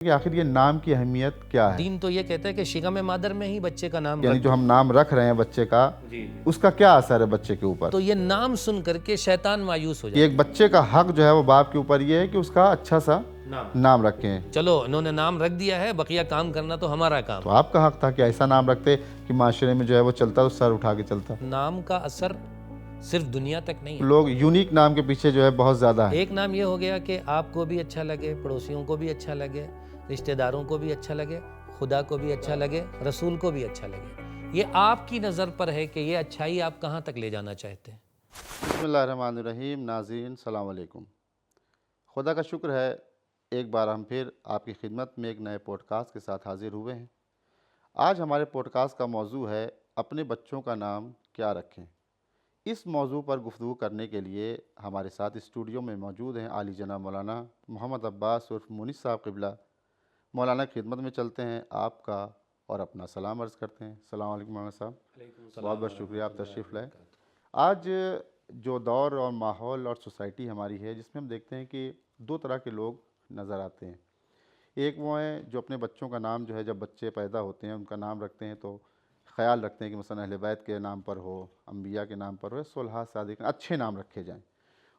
کہ آخر یہ نام کی اہمیت کیا ہے؟ دین تو یہ کہتا ہے کہ شگم مادر میں ہی بچے کا نام یعنی رکھ جو ہم نام رکھ رہے ہیں بچے کا، اس کا کیا اثر ہے بچے کے اوپر؟ تو یہ نام سن کر کے شیطان مایوس ہو کہ جائے. ایک بچے کا حق جو ہے وہ باپ کے اوپر یہ ہے کہ اس کا اچھا سا نام رکھیں. چلو انہوں نے نام رکھ دیا ہے، بقیہ کام کرنا تو ہمارا کام. تو آپ کا حق تھا کہ ایسا نام رکھتے کہ معاشرے میں جو ہے وہ چلتا تو سر اٹھا کے چلتا. نام کا اثر صرف دنیا تک نہیں ہے. لوگ یونیک نام کے پیچھے جو ہے بہت زیادہ ہے. ایک نام یہ ہو گیا کہ آپ کو بھی اچھا لگے، پڑوسیوں کو بھی اچھا لگے، رشتہ داروں کو بھی اچھا لگے، خدا کو بھی اچھا لگے، رسول کو بھی اچھا لگے. یہ آپ کی نظر پر ہے کہ یہ اچھائی آپ کہاں تک لے جانا چاہتے ہیں. بسم اللہ الرحمن الرحیم. ناظرین السلام علیکم. خدا کا شکر ہے ایک بار ہم پھر آپ کی خدمت میں ایک نئے پوڈ کاسٹ کے ساتھ حاضر ہوئے ہیں. آج ہمارے پوڈ کاسٹ کا موضوع ہے اپنے بچوں کا نام کیا رکھیں. اس موضوع پر گفتگو کرنے کے لیے ہمارے ساتھ اسٹوڈیو میں موجود ہیں عالی جناب مولانا محمد عباس عرف مونس صاحب قبلہ. مولانا کی خدمت میں چلتے ہیں، آپ کا اور اپنا سلام عرض کرتے ہیں. السلام علیکم مولانا صاحب. بہت بہت شکریہ آپ تشریف لائے. آج جو دور اور ماحول اور سوسائٹی ہماری ہے، جس میں ہم دیکھتے ہیں کہ دو طرح کے لوگ نظر آتے ہیں. ایک وہ ہیں جو اپنے بچوں کا نام جو ہے جب بچے پیدا ہوتے ہیں ان کا نام رکھتے ہیں تو خیال رکھتے ہیں کہ مثلا اہل بیت کے نام پر ہو، انبیاء کے نام پر ہو، صلحاء صادقین اچھے نام رکھے جائیں.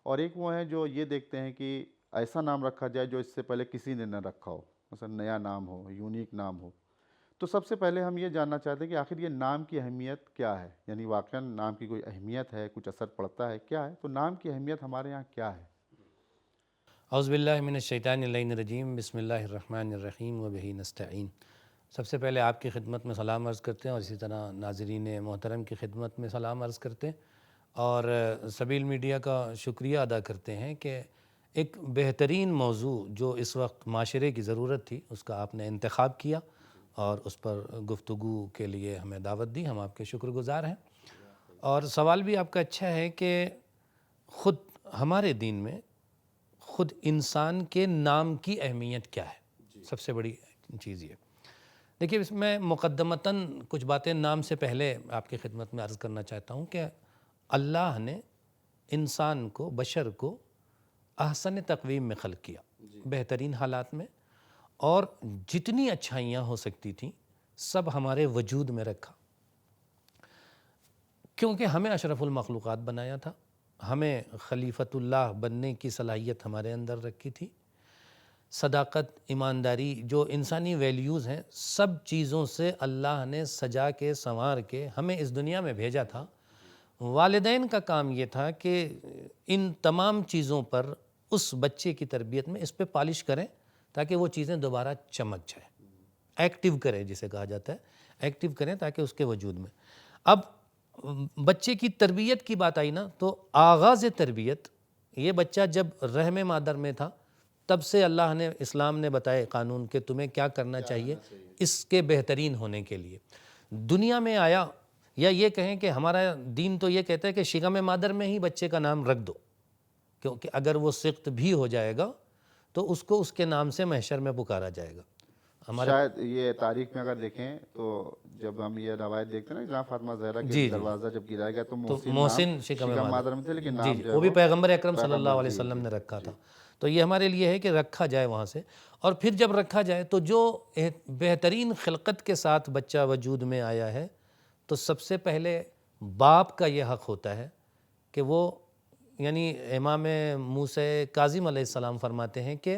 اور ایک وہ ہیں جو یہ دیکھتے ہیں کہ ایسا نام رکھا جائے جو اس سے پہلے کسی نے نہ رکھا ہو، مثلا نیا نام ہو، یونیک نام ہو. تو سب سے پہلے ہم یہ جاننا چاہتے ہیں کہ آخر یہ نام کی اہمیت کیا ہے؟ یعنی واقعاً نام کی کوئی اہمیت ہے، کچھ اثر پڑتا ہے، کیا ہے؟ تو نام کی اہمیت ہمارے یہاں کیا ہے؟ اعوذ باللہ من الشیطان اللعین الرجیم. بسم اللہ الرحمن الرحیم وبہ نستعین. سب سے پہلے آپ کی خدمت میں سلام عرض کرتے ہیں اور اسی طرح ناظرین محترم کی خدمت میں سلام عرض کرتے ہیں اور سبیل میڈیا کا شکریہ ادا کرتے ہیں کہ ایک بہترین موضوع جو اس وقت معاشرے کی ضرورت تھی اس کا آپ نے انتخاب کیا اور اس پر گفتگو کے لیے ہمیں دعوت دی. ہم آپ کے شکر گزار ہیں. اور سوال بھی آپ کا اچھا ہے کہ خود ہمارے دین میں خود انسان کے نام کی اہمیت کیا ہے. سب سے بڑی چیز یہ دیکھیے، اس میں مقدمتاً کچھ باتیں نام سے پہلے آپ کی خدمت میں عرض کرنا چاہتا ہوں کہ اللہ نے انسان کو، بشر کو احسن تقویم میں خلق کیا، بہترین حالات میں، اور جتنی اچھائیاں ہو سکتی تھیں سب ہمارے وجود میں رکھا، کیونکہ ہمیں اشرف المخلوقات بنایا تھا، ہمیں خلیفۃ اللہ بننے کی صلاحیت ہمارے اندر رکھی تھی. صداقت، ایمانداری، جو انسانی ویلیوز ہیں، سب چیزوں سے اللہ نے سجا کے سنوار کے ہمیں اس دنیا میں بھیجا تھا. والدین کا کام یہ تھا کہ ان تمام چیزوں پر اس بچے کی تربیت میں اس پہ پالش کریں تاکہ وہ چیزیں دوبارہ چمک جائیں، ایکٹیو کریں جسے کہا جاتا ہے، ایکٹیو کریں تاکہ اس کے وجود میں. اب بچے کی تربیت کی بات آئی نا، تو آغاز تربیت یہ بچہ جب رحم مادر میں تھا تب سے اللہ نے، اسلام نے بتائے قانون کہ تمہیں کیا کرنا چاہیے اس کے بہترین ہونے کے لیے. دنیا میں آیا، یا یہ کہیں کہ ہمارا دین تو یہ کہتا ہے کہ شگم مادر میں ہی بچے کا نام رکھ دو، کیونکہ اگر وہ سقط بھی ہو جائے گا تو اس کو اس کے نام سے محشر میں پکارا جائے گا. شاید یہ تاریخ میں اگر دیکھیں تو جب ہم یہ روایت دیکھتے ہیں نا، جہاں فاطمہ زہرا کے دروازہ جب گرایا گیا تو محسن شگم مادر میں تھے، لیکن جی نام جو ہے وہ بھی پیغمبر اکرم صلی اللہ علیہ وسلم نے رکھا تھا. تو یہ ہمارے لیے ہے کہ رکھا جائے وہاں سے، اور پھر جب رکھا جائے تو جو بہترین خلقت کے ساتھ بچہ وجود میں آیا ہے تو سب سے پہلے باپ کا یہ حق ہوتا ہے کہ وہ، یعنی امام موسیٰ کاظم علیہ السلام فرماتے ہیں کہ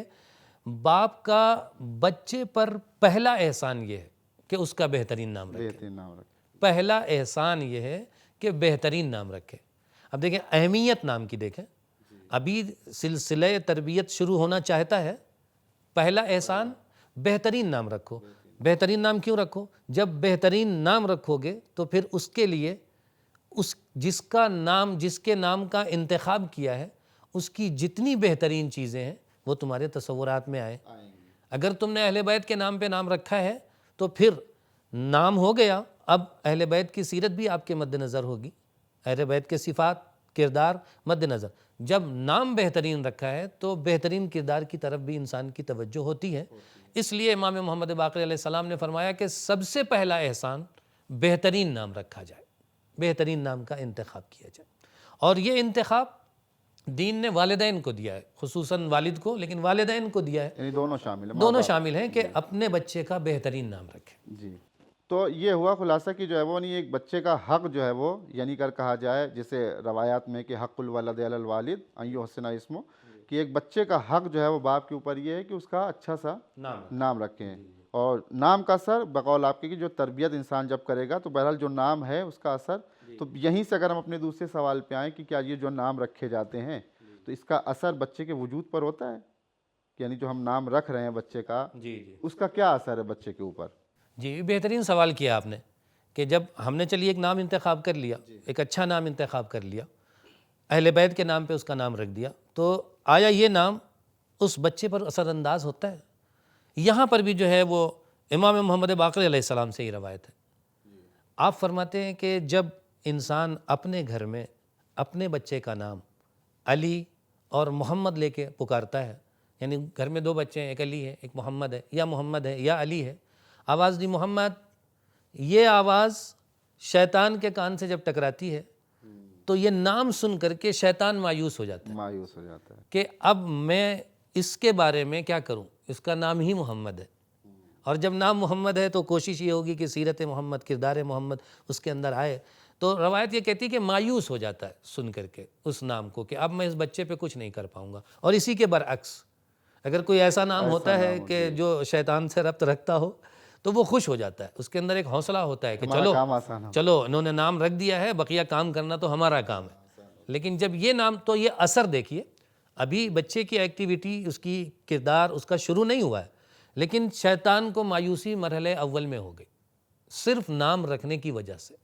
باپ کا بچے پر پہلا احسان یہ ہے کہ اس کا بہترین نام رکھے. پہلا احسان یہ ہے کہ بہترین نام رکھے. اب دیکھیں اہمیت نام کی، دیکھیں ابھی سلسلہ تربیت شروع ہونا چاہتا ہے، پہلا احسان بہترین نام رکھو. بہترین نام کیوں رکھو؟ جب بہترین نام رکھو گے تو پھر اس کے لیے جس کے نام کا انتخاب کیا ہے اس کی جتنی بہترین چیزیں ہیں وہ تمہارے تصورات میں آئیں. اگر تم نے اہل بیت کے نام پہ نام رکھا ہے تو پھر نام ہو گیا، اب اہل بیت کی سیرت بھی آپ کے مد نظر ہوگی، اہل بیت کے صفات، کردار مد نظر. جب نام بہترین رکھا ہے تو بہترین کردار کی طرف بھی انسان کی توجہ ہوتی ہے. اس لیے امام محمد باقر علیہ السلام نے فرمایا کہ سب سے پہلا احسان بہترین نام رکھا جائے، بہترین نام کا انتخاب کیا جائے. اور یہ انتخاب دین نے والدین کو دیا ہے، خصوصاً والد کو، لیکن والدین کو دیا ہے، یعنی دونوں شامل ہیں، دونوں شامل ہیں کہ اپنے بچے کا بہترین نام رکھیں۔ جی۔ تو یہ ہوا خلاصہ کہ جو ہے وہ نہیں، ایک بچے کا حق جو ہے وہ یعنی کر کہا جائے، جسے روایات میں کہ حق الولد علی الوالد ان یحسن اسمہ، کہ ایک بچے کا حق جو ہے وہ باپ کے اوپر یہ ہے کہ اس کا اچھا سا نام رکھیں، اور نام کا اثر بقول آپ کے کہ جو تربیت انسان جب کرے گا تو بہرحال جو نام ہے اس کا اثر، تو یہیں سے اگر ہم اپنے دوسرے سوال پہ آئیں کہ کیا یہ جو نام رکھے جاتے ہیں تو اس کا اثر بچے کے وجود پر ہوتا ہے، یعنی جو ہم نام رکھ رہے ہیں بچے کا اس کا کیا اثر ہے بچے کے اوپر؟ جی، بہترین سوال کیا آپ نے کہ جب ہم نے چلیے ایک نام انتخاب کر لیا، ایک اچھا نام انتخاب کر لیا، اہل بیت کے نام پہ اس کا نام رکھ دیا، تو آیا یہ نام اس بچے پر اثر انداز ہوتا ہے؟ یہاں پر بھی جو ہے وہ امام محمد باقر علیہ السلام سے ہی روایت ہے، آپ فرماتے ہیں کہ جب انسان اپنے گھر میں اپنے بچے کا نام علی اور محمد لے کے پکارتا ہے، یعنی گھر میں 2 بچے ہیں، ایک علی ہے ایک محمد ہے یا علی ہے، آواز دی محمد، یہ آواز شیطان کے کان سے جب ٹکراتی ہے تو یہ نام سن کر کے شیطان مایوس ہو جاتا ہے کہ اب میں اس کے بارے میں کیا کروں، اس کا نام ہی محمد ہے، اور جب نام محمد ہے تو کوشش یہ ہوگی کہ سیرت محمد، کردار محمد اس کے اندر آئے، تو روایت یہ کہتی ہے کہ مایوس ہو جاتا ہے سن کر کے اس نام کو کہ اب میں اس بچے پہ کچھ نہیں کر پاؤں گا۔ اور اسی کے برعکس اگر کوئی ایسا نام ہوتا ہے کہ جو شیطان سے ربط رکھتا ہو تو وہ خوش ہو جاتا ہے، اس کے اندر ایک حوصلہ ہوتا ہے کہ چلو انہوں نے نام رکھ دیا ہے، بقیہ کام کرنا تو ہمارا کام ہے۔ لیکن جب یہ نام، تو یہ اثر دیکھیے، ابھی بچے کی ایکٹیویٹی، اس کی کردار، اس کا شروع نہیں ہوا ہے، لیکن شیطان کو مایوسی مرحلے اول میں ہو گئی صرف نام رکھنے کی وجہ سے۔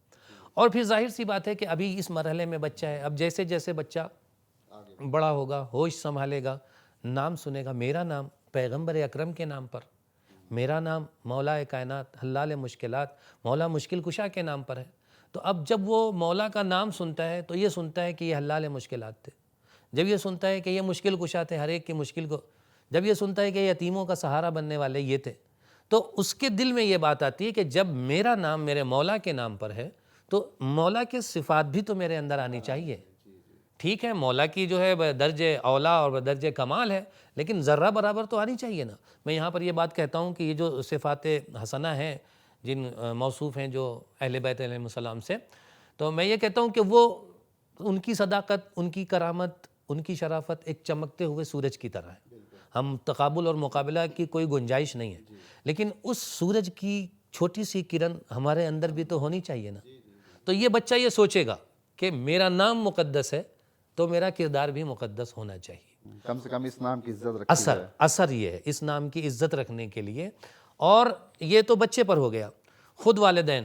اور پھر ظاہر سی بات ہے کہ ابھی اس مرحلے میں بچہ ہے، اب جیسے جیسے بچہ بڑا ہوگا، ہوش سنبھالے گا، نام سنے گا، میرا نام پیغمبر اکرم کے نام پر، میرا نام مولا کائنات حلال مشکلات مولا مشکل کشا کے نام پر ہے، تو اب جب وہ مولا کا نام سنتا ہے تو یہ سنتا ہے کہ یہ حلال مشکلات تھے، جب یہ سنتا ہے کہ یہ مشکل کشا تھے، ہر ایک کی مشکل کو، جب یہ سنتا ہے کہ یتیموں کا سہارا بننے والے یہ تھے، تو اس کے دل میں یہ بات آتی ہے کہ جب میرا نام میرے مولا کے نام پر ہے تو مولا کے صفات بھی تو میرے اندر آنی چاہیے۔ ٹھیک ہے، مولا کی جو ہے درج اولا اور درج کمال ہے، لیکن ذرہ برابر تو آنی چاہیے نا۔ میں یہاں پر یہ بات کہتا ہوں کہ یہ جو صفات حسنہ ہیں جن موصوف ہیں جو اہل بیت علیہ السلام سے، تو میں یہ کہتا ہوں کہ وہ ان کی صداقت، ان کی کرامت، ان کی شرافت ایک چمکتے ہوئے سورج کی طرح ہے، ہم تقابل اور مقابلہ کی کوئی گنجائش نہیں ہے، لیکن اس سورج کی چھوٹی سی کرن ہمارے اندر بھی تو ہونی چاہیے نا۔ تو یہ بچہ یہ سوچے گا کہ میرا نام مقدس ہے تو میرا کردار بھی مقدس ہونا چاہیے، کم سے کم اس نام کی عزت رکھی جائے۔ اثر یہ ہے اس نام کی عزت رکھنے کے لیے، اور یہ تو بچے پر ہو گیا، خود والدین،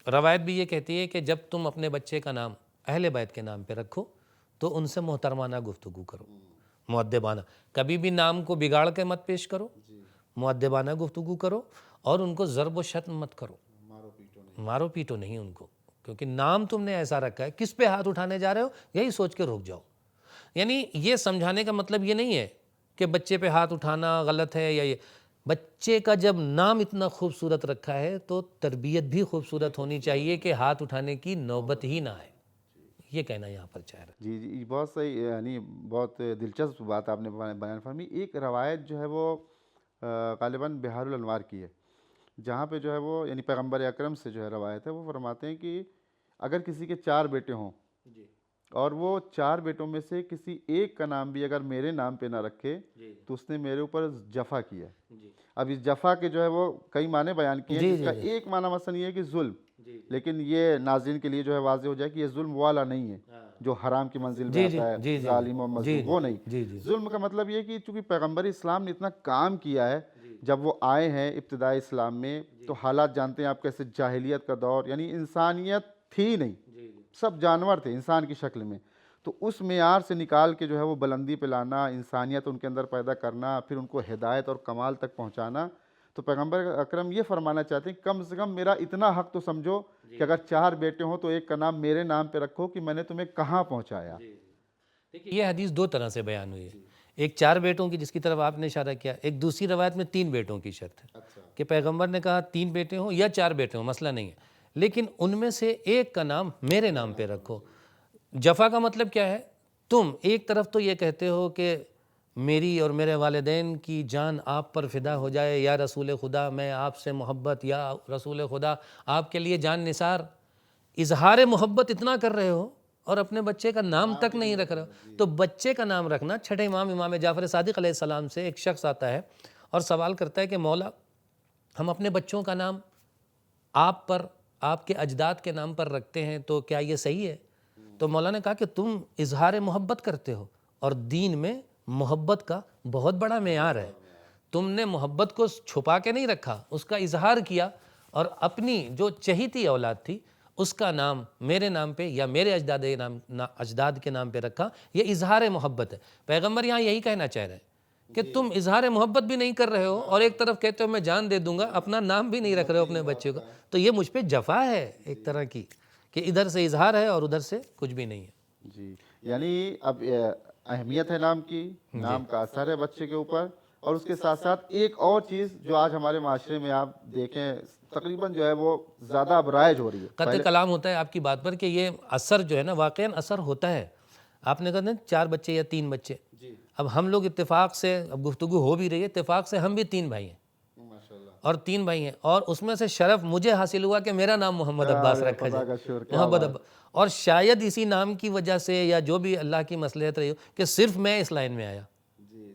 روایت بھی یہ کہتی ہے کہ جب تم اپنے بچے کا نام اہل بیت کے نام پہ رکھو تو ان سے محترمانہ گفتگو کرو، مؤدبانہ، کبھی بھی نام کو بگاڑ کے مت پیش کرو، مؤدبانہ گفتگو کرو، اور ان کو ضرب و شتم مت کرو، مارو پیٹو نہیں ان کو، کیونکہ نام تم نے ایسا رکھا ہے، کس پہ ہاتھ اٹھانے جا رہے ہو یہی سوچ کے رک جاؤ۔ یعنی یہ سمجھانے کا مطلب یہ نہیں ہے کہ بچے پہ ہاتھ اٹھانا غلط ہے، یا یہ بچے کا جب نام اتنا خوبصورت رکھا ہے تو تربیت بھی خوبصورت ہونی چاہیے کہ ہاتھ اٹھانے کی نوبت ہی نہ آئے، یہ کہنا یہاں پر چاہ رہا ہے۔ جی جی، بہت صحیح، یعنی بہت دلچسپ بات آپ نے بیان فرمائی۔ ایک روایت جو ہے وہ غالباً بہار الانوار کی ہے، جہاں پہ جو ہے وہ یعنی پیغمبر اکرم سے جو ہے روایت ہے، وہ فرماتے ہیں کہ اگر کسی کے 4 بیٹے ہوں اور وہ 4 بیٹوں میں سے کسی ایک کا نام بھی اگر میرے نام پہ نہ رکھے تو اس نے میرے اوپر جفا کیا ہے۔ اب اس جفا کے جو ہے وہ کئی معنی بیان کیے ہیں، جس کا ایک معنی مثلا یہ ہے کہ ظلم، لیکن یہ ناظرین کے لیے جو ہے واضح ہو جائے کہ یہ ظلم والا نہیں ہے جو حرام کی منزل میں آتا ہے، ظالم و مظلوم، وہ نہیں۔ ظلم کا مطلب یہ کہ چونکہ پیغمبر اسلام نے اتنا کام کیا ہے، جب وہ آئے ہیں ابتدائی اسلام میں تو حالات جانتے ہیں آپ کیسے، جاہلیت کا دور، یعنی انسانیت تھی نہیں، سب جانور تھے انسان کی شکل میں، تو اس معیار سے نکال کے جو ہے وہ بلندی پہ لانا، انسانیت ان کے اندر پیدا کرنا، پھر ان کو ہدایت اور کمال تک پہنچانا، تو پیغمبر اکرم یہ فرمانا چاہتے ہیں کم سے کم میرا اتنا حق تو سمجھو کہ اگر 4 بیٹے ہوں تو ایک کا نام میرے نام پہ رکھو کہ میں نے تمہیں کہاں پہنچایا۔ دیکھیے یہ حدیث 2 طرح سے بیان ہوئی ہے، ایک 4 بیٹوں کی جس کی طرف آپ نے اشارہ کیا، ایک دوسری روایت میں 3 بیٹوں کی شرط ہے کہ پیغمبر نے کہا 3 بیٹے ہوں یا 4 بیٹے ہوں مسئلہ نہیں ہے، لیکن ان میں سے ایک کا نام میرے نام پہ رکھو۔ جفا کا مطلب کیا ہے؟ تم ایک طرف تو یہ کہتے ہو کہ میری اور میرے والدین کی جان آپ پر فدا ہو جائے یا رسول خدا، میں آپ سے محبت، یا رسول خدا آپ کے لیے جان نثار، اظہار محبت اتنا کر رہے ہو اور اپنے بچے کا نام تک نہیں رکھ رہے ہو۔ تو بچے کا نام رکھنا، چھٹے امام جعفر صادق علیہ السلام سے ایک شخص آتا ہے اور سوال کرتا ہے کہ مولا ہم اپنے بچوں کا نام آپ پر، آپ کے اجداد کے نام پر رکھتے ہیں، تو کیا یہ صحیح ہے؟ تو مولا نے کہا کہ تم اظہار محبت کرتے ہو، اور دین میں محبت کا بہت بڑا معیار ہے، تم نے محبت کو چھپا کے نہیں رکھا، اس کا اظہار کیا، اور اپنی جو چہیتی اولاد تھی اس کا نام میرے نام پہ یا میرے اجداد کے نام پہ رکھا، یہ اظہار محبت ہے۔ پیغمبر یہاں یہی کہنا چاہ رہے ہیں کہ تم اظہار محبت بھی نہیں کر رہے ہو اور ایک طرف کہتے ہو میں جان دے دوں گا، اپنا نام بھی نہیں رکھ رہے ہو اپنے بچے کو، تو یہ مجھ پہ جفا ہے ایک طرح کی، کہ ادھر سے اظہار ہے اور ادھر سے کچھ بھی نہیں ہے۔ جی، یعنی اب اہمیت ہے نام کی، نام کا اثر ہے بچے کے اوپر، اور اس کے ساتھ ساتھ ایک اور چیز جو آج ہمارے معاشرے میں آپ دیکھیں تقریباً جو ہے وہ زیادہ اب رائج ہو رہی ہے۔ قطع کلام ہوتا ہے آپ کی بات پر کہ یہ اثر جو ہے نا واقعاً اثر ہوتا ہے۔ آپ نے کہا نا 4 بچے یا 3 بچے، اب ہم لوگ اتفاق سے، اب گفتگو ہو بھی رہی ہے، اتفاق سے ہم بھی 3 بھائی ہیں، اور 3 بھائی ہیں، اور اس میں سے شرف مجھے حاصل ہوا کہ میرا نام محمد عباس رکھا جائے، محمد عباس، اور شاید اسی نام کی وجہ سے یا جو بھی اللہ کی مصلحت رہی ہو کہ صرف میں اس لائن میں آیا،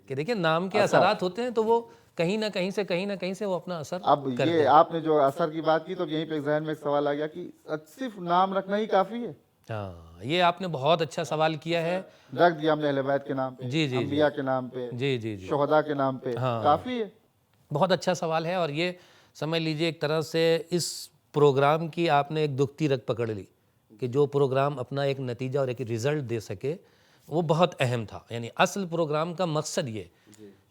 کہ دیکھیں نام کے اثرات ہوتے ہیں تو وہ کہیں نہ کہیں سے وہ اپنا اثر اب یہ آپ نے جو اثر کی بات کی تو یہیں پہ ذہن میں ایک سوال آ گیا کہ صرف نام رکھنا ہی کافی ہے؟ ہاں، یہ آپ نے بہت اچھا سوال کیا ہے۔ رکھ دیا ہم نے اہل بیت کے نام پہ، انبیاء کے نام پہ، شہداء کے نام پہ، کافی ہے؟ بہت اچھا سوال ہے، اور یہ سمجھ لیجئے ایک طرح سے اس پروگرام کی آپ نے ایک دکھتی رگ پکڑ لی، کہ جو پروگرام اپنا ایک نتیجہ اور ایک رزلٹ دے سکے وہ بہت اہم تھا۔ یعنی اصل پروگرام کا مقصد یہ،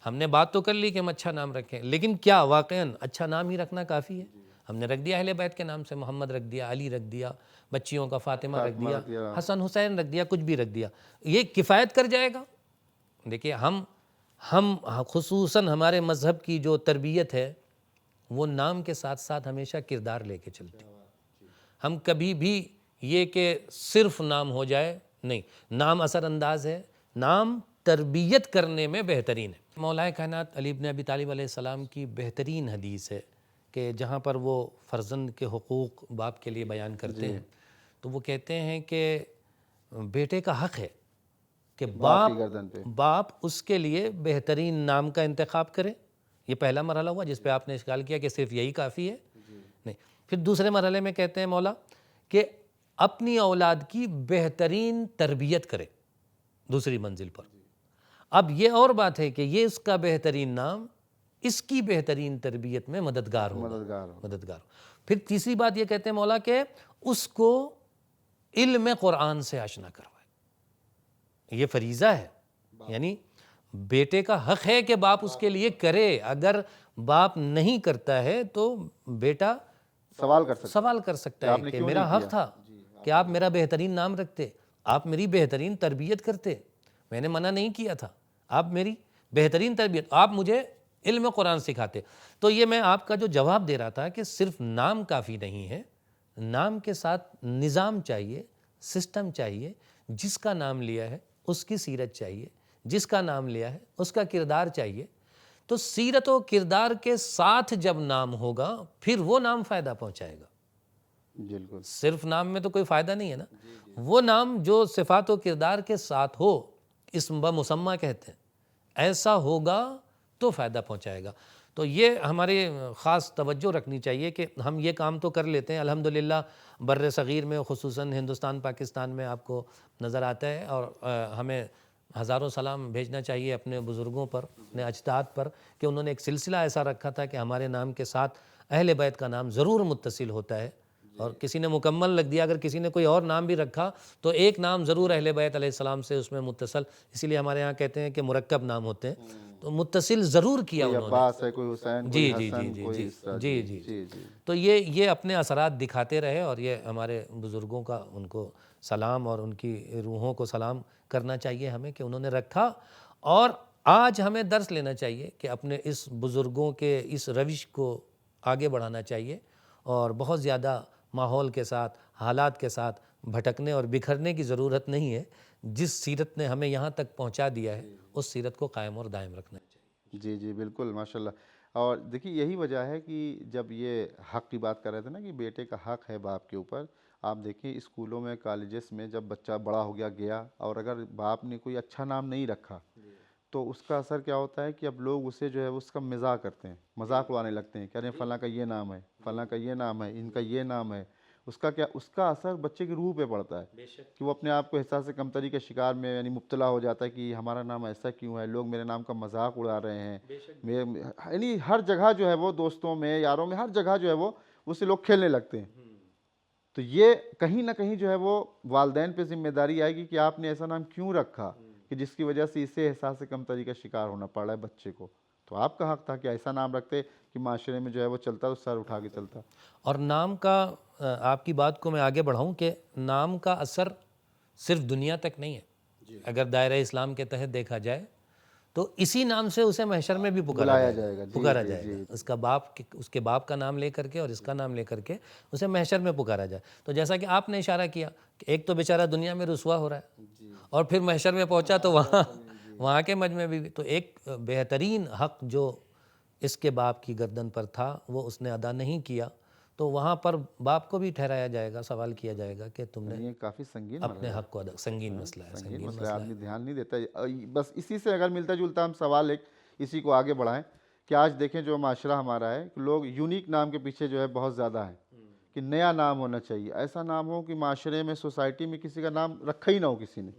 ہم نے بات تو کر لی کہ ہم اچھا نام رکھیں، لیکن کیا واقعاً اچھا نام ہی رکھنا کافی ہے؟ ہم نے رکھ دیا اہل بیت کے نام سے، محمد رکھ دیا، علی رکھ دیا، بچیوں کا فاطمہ رکھ دیا، حسن حسین رکھ دیا، کچھ بھی رکھ دیا، یہ کفایت کر جائے گا؟ دیکھیے ہم خصوصاً ہمارے مذہب کی جو تربیت ہے وہ نام کے ساتھ ساتھ ہمیشہ کردار لے کے چلتی ہے۔ ہم کبھی بھی یہ کہ صرف نام ہو جائے نہیں، نام اثر انداز ہے، نام تربیت کرنے میں بہترین ہے۔ مولا کائنات علی بن ابی طالب علیہ السلام کی بہترین حدیث ہے کہ جہاں پر وہ فرزند کے حقوق باپ کے لیے بیان کرتے ہیں تو وہ کہتے ہیں کہ بیٹے کا حق ہے کہ باپ اس کے لیے بہترین نام کا انتخاب کرے، یہ پہلا مرحلہ ہوا جس پہ آپ نے اشکال کیا کہ صرف یہی کافی ہے، نہیں۔ پھر دوسرے مرحلے میں کہتے ہیں مولا کہ اپنی اولاد کی بہترین تربیت کرے دوسری منزل پر۔ اب یہ اور بات ہے کہ یہ اس کا بہترین نام اس کی بہترین تربیت میں مددگار ہو۔ پھر تیسری بات یہ کہتے ہیں مولا کہ اس کو علم قرآن سے آشنا کروائے، یہ فریضہ ہے، یعنی بیٹے کا حق ہے کہ باپ اس کے لیے کرے، اگر باپ نہیں کرتا ہے تو بیٹا سوال کر سکتا ہے کہ میرا حق تھا کہ آپ میرا بہترین نام رکھتے، آپ میری بہترین تربیت کرتے، میں نے منع نہیں کیا تھا، آپ میری بہترین تربیت، آپ مجھے علم قرآن سکھاتے۔ تو یہ میں آپ کا جو جواب دے رہا تھا کہ صرف نام کافی نہیں ہے، نام کے ساتھ نظام چاہیے، سسٹم چاہیے، جس کا نام لیا ہے اس کی سیرت چاہیے، جس کا نام لیا ہے اس کا کردار چاہیے۔ تو سیرت و کردار کے ساتھ جب نام ہوگا پھر وہ نام فائدہ پہنچائے گا، بالکل۔ صرف نام میں تو کوئی فائدہ نہیں ہے نا، وہ نام جو صفات و کردار کے ساتھ ہو، اسم بمسمہ کہتے ہیں، ایسا ہوگا تو فائدہ پہنچائے گا۔ تو یہ ہمارے خاص توجہ رکھنی چاہیے کہ ہم یہ کام تو کر لیتے ہیں الحمدللہ، بر صغیر میں خصوصاً ہندوستان پاکستان میں آپ کو نظر آتا ہے، اور ہمیں ہزاروں سلام بھیجنا چاہیے اپنے بزرگوں پر، اپنے اجداد پر، کہ انہوں نے ایک سلسلہ ایسا رکھا تھا کہ ہمارے نام کے ساتھ اہل بیت کا نام ضرور متصل ہوتا ہے، اور کسی نے مکمل لکھ دیا، اگر کسی نے کوئی اور نام بھی رکھا تو ایک نام ضرور اہل بیت علیہ السلام سے اس میں متصل، اسی لیے ہمارے ہاں کہتے ہیں کہ مرکب نام ہوتے ہیں، تو متصل ضرور کیا انہوں نے۔ کوئی عباس ہے، کوئی حسین، کوئی حسن، کوئی اس طرح۔ جی۔ تو یہ اپنے اثرات دکھاتے رہے، اور یہ ہمارے بزرگوں کا ان کو سلام اور ان کی روحوں کو سلام کرنا چاہیے ہمیں کہ انہوں نے رکھا، اور آج ہمیں درس لینا چاہیے کہ اپنے اس بزرگوں کے اس روش کو آگے بڑھانا چاہیے، اور بہت زیادہ ماحول کے ساتھ، حالات کے ساتھ بھٹکنے اور بکھرنے کی ضرورت نہیں ہے۔ جس سیرت نے ہمیں یہاں تک پہنچا دیا ہے اس سیرت کو قائم اور دائم رکھنا چاہیے۔ جی جی بالکل ماشاء اللہ۔ اور دیکھیے یہی وجہ ہے کہ جب یہ حق کی بات کر رہے تھے نا کہ بیٹے کا حق ہے باپ کے اوپر، آپ دیکھیں اسکولوں میں کالجز میں جب بچہ بڑا ہو گیا اور اگر باپ نے کوئی اچھا نام نہیں رکھا تو اس کا اثر کیا ہوتا ہے کہ اب لوگ اسے جو ہے اس کا مزاح کرتے ہیں، مذاق اڑانے لگتے ہیں، کہہ رہے ہیں فلاں کا یہ نام ہے، فلاں کا یہ نام ہے، ان کا یہ نام ہے۔ اس کا اثر بچے کی روح پہ پڑتا ہے کہ وہ اپنے آپ کو احساس کمتری کے شکار میں یعنی مبتلا ہو جاتا ہے کہ ہمارا نام ایسا کیوں ہے، لوگ میرے نام کا مذاق اڑا رہے ہیں۔ یعنی ہر جگہ جو ہے وہ دوستوں میں، یاروں میں، ہر جگہ جو ہے وہ اس سے لوگ کھیلنے لگتے ہیں۔ تو یہ کہیں نہ کہیں جو ہے وہ والدین پہ ذمہ داری آئے گی کہ آپ نے ایسا نام کیوں رکھا کہ جس کی وجہ سے اسے احساس کمتری کا شکار ہونا پڑ رہا ہے بچے کو۔ تو آپ کا حق تھا کہ ایسا نام رکھتے کہ معاشرے میں جو ہے وہ چلتا تو سر اٹھا کے چلتا۔ اور نام کا آپ کی بات کو میں آگے بڑھاؤں کہ نام کا اثر صرف دنیا تک نہیں ہے، اگر دائرہ اسلام کے تحت دیکھا جائے تو اسی نام سے اسے محشر میں بھی پکارا جائے گا۔ اس کے باپ کا نام لے کر کے اور اس کا نام لے کر کے اسے محشر میں پکارا جائے۔ تو جیسا کہ آپ نے اشارہ کیا کہ ایک تو بیچارہ دنیا میں رسوا ہو رہا ہے اور پھر محشر میں پہنچا تو وہاں کے مجمع بھی تو ایک بہترین حق جو اس کے باپ کی گردن پر تھا وہ اس نے ادا نہیں کیا، تو وہاں پر باپ کو بھی ٹھہرایا جائے گا، سوال کیا جائے گا کہ تم نے یہ کافی سنگین اپنے حق کو ادا۔ سنگین مسئلہ ہے، سنگین مسئلہ ہے، آدمی دھیان نہیں دیتا۔ بس اسی سے اگر ملتا جلتا ہم سوال ایک اسی کو آگے بڑھائیں کہ آج دیکھیں جو معاشرہ ہمارا ہے کہ لوگ یونیک نام کے پیچھے جو ہے بہت زیادہ ہیں کہ نیا نام ہونا چاہیے، ایسا نام ہو کہ معاشرے میں سوسائٹی میں کسی کا نام رکھا ہی نہ ہو کسی نے۔